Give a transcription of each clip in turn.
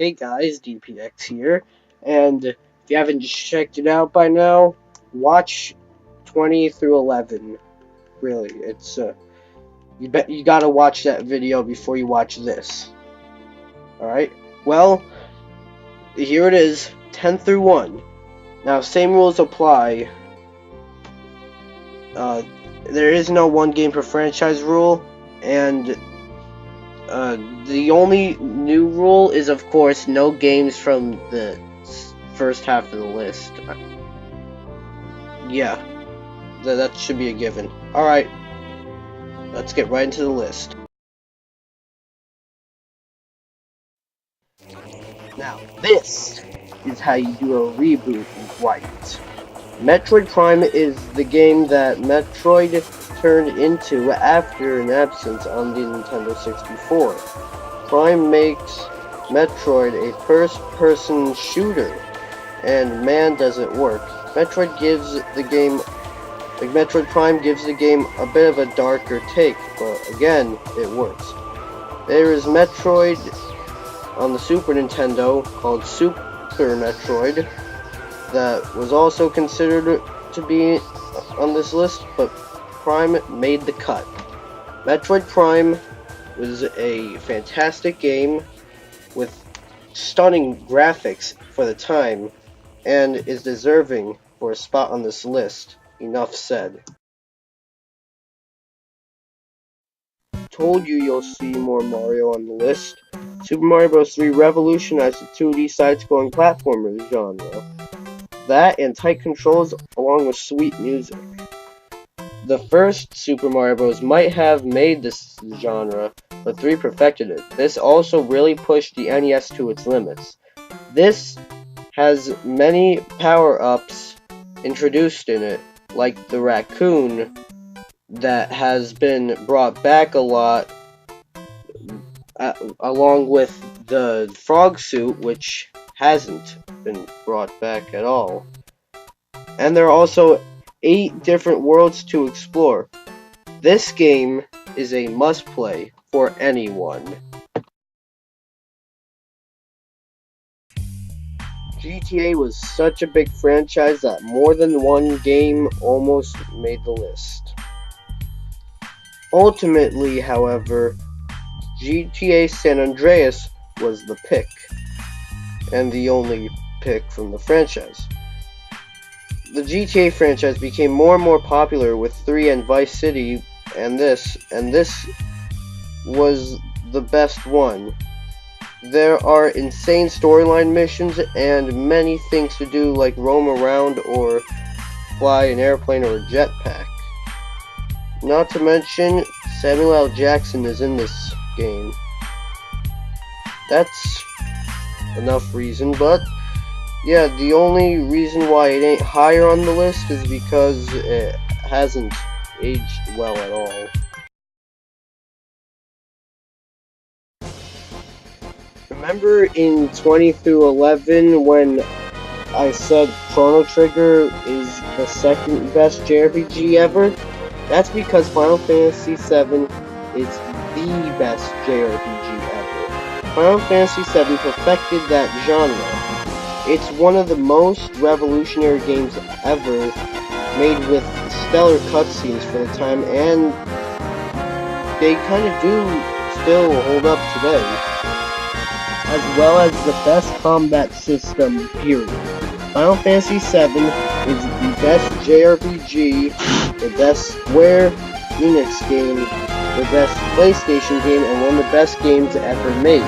Hey guys, DPX here, and if you haven't checked it out by now, watch 20 through 11. Really, it's you gotta watch that video before you watch this. All right. Well, here it is, 10 through 1. Now, same rules apply. There is no one game per franchise rule, and the only new rule is, of course, no games from the first half of the list. Yeah, that should be a given. Alright, let's get right into the list. Now, this is how you do a reboot right. Metroid Prime is the game that Metroid turned into after an absence on the Nintendo 64. Prime makes Metroid a first-person shooter, and man does it work. Metroid Prime gives the game a bit of a darker take, but again, it works. There is Metroid on the Super Nintendo called Super Metroid that was also considered to be on this list, but Prime made the cut. Metroid Prime was a fantastic game with stunning graphics for the time and is deserving for a spot on this list. Enough said. Told you you'll see more Mario on the list. Super Mario Bros. 3 revolutionized the 2D side-scrolling platformer genre. That and tight controls along with sweet music. The first Super Mario Bros. Might have made this genre, but 3 perfected it. This also really pushed the NES to its limits. This has many power-ups introduced in it, like the raccoon that has been brought back a lot, along with the frog suit, which hasn't been brought back at all. And there are also 8 different worlds to explore. This game is a must-play for anyone. GTA was such a big franchise that more than one game almost made the list. Ultimately, however, GTA San Andreas was the pick, and the only pick from the franchise. The GTA franchise became more and more popular with 3 and Vice City, and this was the best one. There are insane storyline missions and many things to do, like roam around or fly an airplane or a jetpack. Not to mention, Samuel L. Jackson is in this game. That's enough reason, but yeah, the only reason why it ain't higher on the list is because it hasn't aged well at all. Remember in 20 through 11 when I said Chrono Trigger is the second best JRPG ever? That's because Final Fantasy VII is the best JRPG ever. Final Fantasy VII perfected that genre. It's one of the most revolutionary games ever, made with stellar cutscenes for the time, and they kind of do still hold up today, as well as the best combat system, period. Final Fantasy VII is the best JRPG, the best Square Enix game, the best PlayStation game, and one of the best games ever made.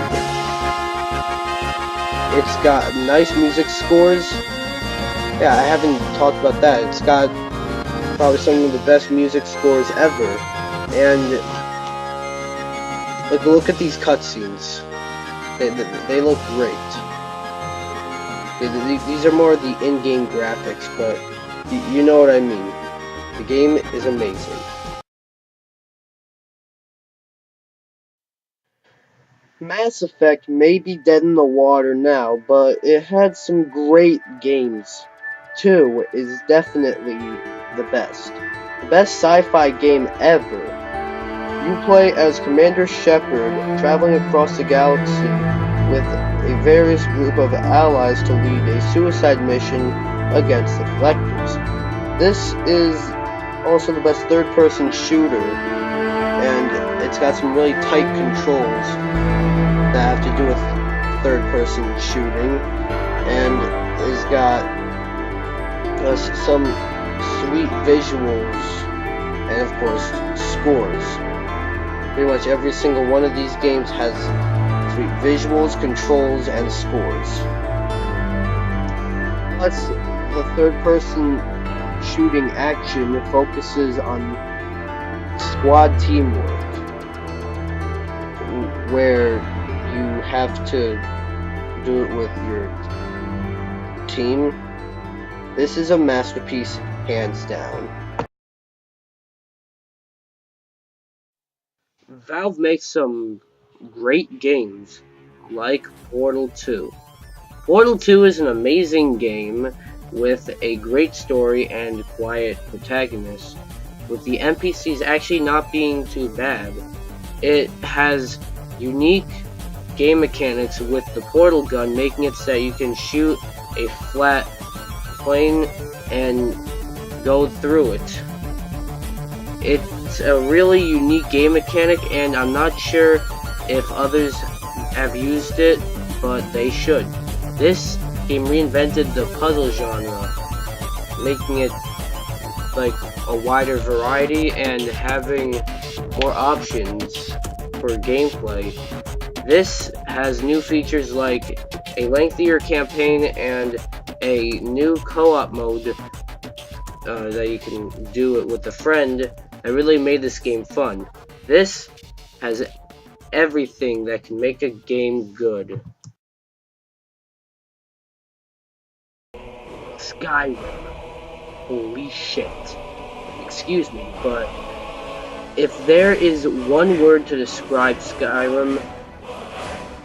It's got nice music scores. Yeah, I haven't talked about that. It's got probably some of the best music scores ever. And look at these cutscenes. They look great. These are more the in-game graphics, but you know what I mean. The game is amazing. Mass Effect may be dead in the water now, but it had some great games. 2 is definitely the best. The best sci-fi game ever. You play as Commander Shepard, traveling across the galaxy with a various group of allies to lead a suicide mission against the Collectors. This is also the best third-person shooter, and it's got some really tight controls that have to do with third-person shooting, and it's got some sweet visuals, and of course, scores. Pretty much every single one of these games has sweet visuals, controls, and scores. Plus, the third-person shooting action focuses on squad teamwork, where you have to do it with your team. This is a masterpiece, hands down. Valve makes some great games, like Portal 2. Portal 2 is an amazing game with a great story and quiet protagonist, with the NPCs actually not being too bad. It has unique game mechanics with the portal gun, making it so that you can shoot a flat plane and go through it. It's a really unique game mechanic, and I'm not sure if others have used it, but they should. This game reinvented the puzzle genre, making it like a wider variety and having more options for gameplay. This has new features like a lengthier campaign and a new co-op mode that you can do it with a friend that really made this game fun. This has everything that can make a game good. Skyrim. Holy shit. Excuse me, but if there is one word to describe Skyrim,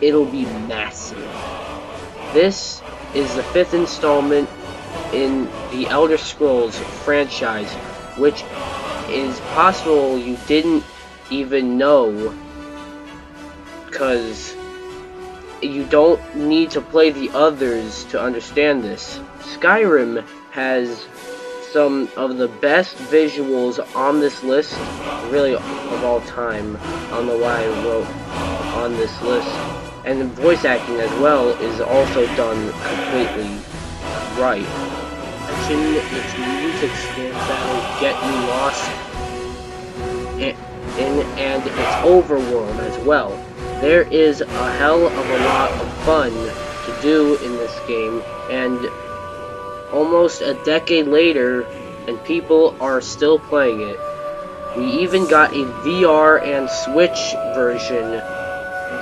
it'll be massive. This is the 5th installment in the Elder Scrolls franchise, which is possible you didn't even know, because you don't need to play the others to understand this. Skyrim has some of the best visuals on this list, really of all time. I don't know why I wrote on this list. And the voice acting as well is also done completely right. Its music stands out, get you lost and its overworld as well. There is a hell of a lot of fun to do in this game, and almost a decade later, and people are still playing it. We even got a VR and Switch version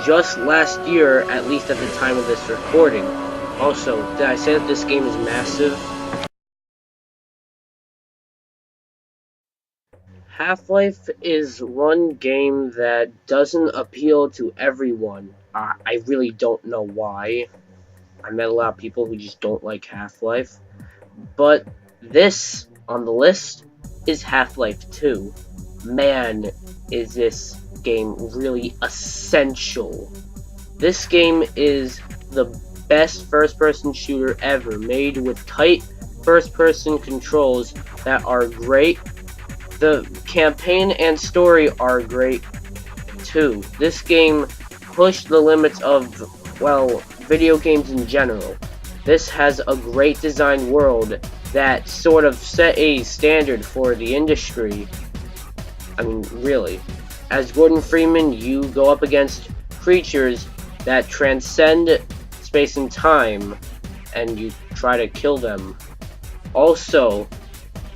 just last year, at least at the time of this recording. Also, did I say that this game is massive? Half-Life is one game that doesn't appeal to everyone. I really don't know why. I met a lot of people who just don't like Half-Life. But this on the list is Half-Life 2. Man, is this game really essential. This game is the best first-person shooter ever, made with tight first-person controls that are great. The campaign and story are great too. This game pushed the limits of, well, video games in general. This has a great designed world that sort of set a standard for the industry. I mean, really. As Gordon Freeman, you go up against creatures that transcend space and time, and you try to kill them. Also,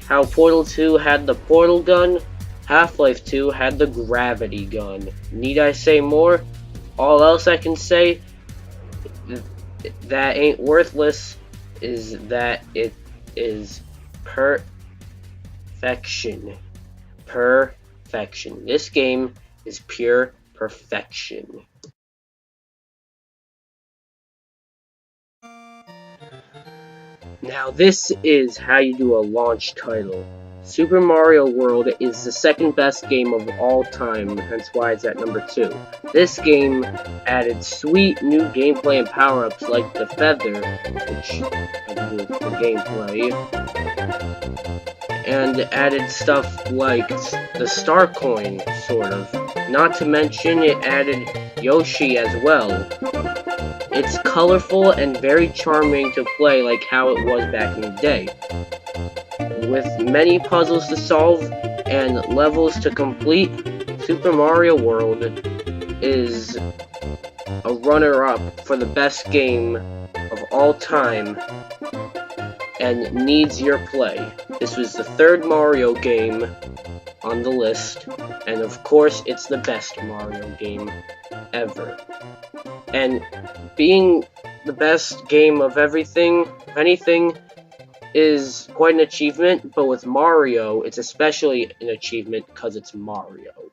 how Portal 2 had the portal gun, Half-Life 2 had the gravity gun. Need I say more? All else I can say that ain't worthless is that it is perfection. Perfection. This game is pure perfection. Now this is how you do a launch title. Super Mario World is the second best game of all time, hence why it's at number 2. This game added sweet new gameplay and power-ups like the feather, which had to do with the gameplay, and added stuff like the star coin, sort of. Not to mention it added Yoshi as well. It's colorful and very charming to play like how it was back in the day. With many puzzles to solve and levels to complete, Super Mario World is a runner-up for the best game of all time and needs your play. This was the third Mario game on the list, and of course it's the best Mario game ever. And being the best game of everything, of anything, is quite an achievement, but with Mario, it's especially an achievement because it's Mario.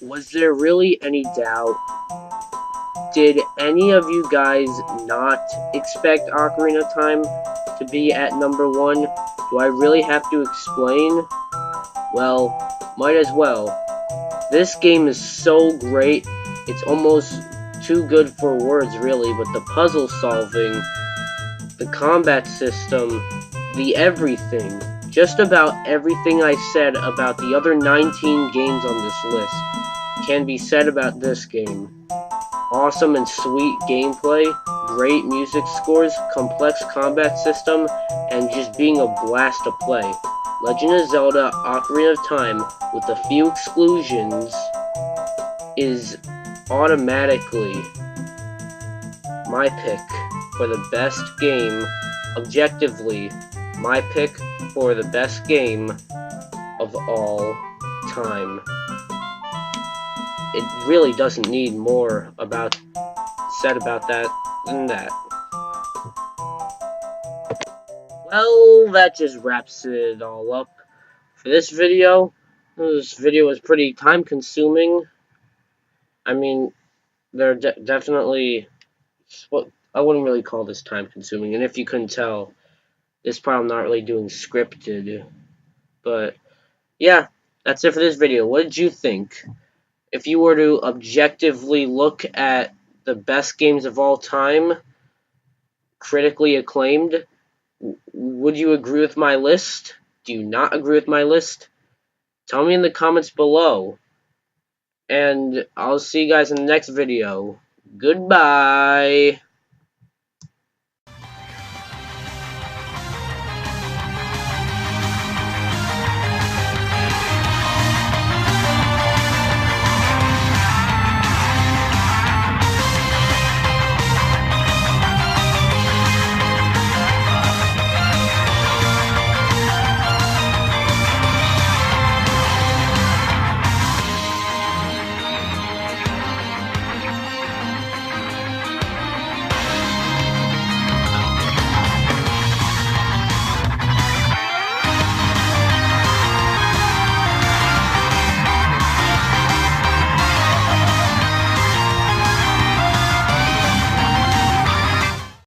Was there really any doubt? Did any of you guys not expect Ocarina of Time to be at number 1? Do I really have to explain? Well, might as well. This game is so great, it's almost too good for words really, but the puzzle solving, the combat system, the everything, just about everything I said about the other 19 games on this list can be said about this game. Awesome and sweet gameplay, great music scores, complex combat system, and just being a blast to play. Legend of Zelda Ocarina of Time, with a few exclusions, is automatically my pick for the best game, objectively, my pick for the best game of all time. It really doesn't need more said about that than that. Well, that just wraps it all up for this video. This video was pretty time consuming. I mean, there definitely, well, I wouldn't really call this time consuming, and if you couldn't tell, this part I'm not really doing scripted. But yeah, that's it for this video. What did you think? If you were to objectively look at the best games of all time, critically acclaimed, would you agree with my list? Do you not agree with my list? Tell me in the comments below. And I'll see you guys in the next video. Goodbye!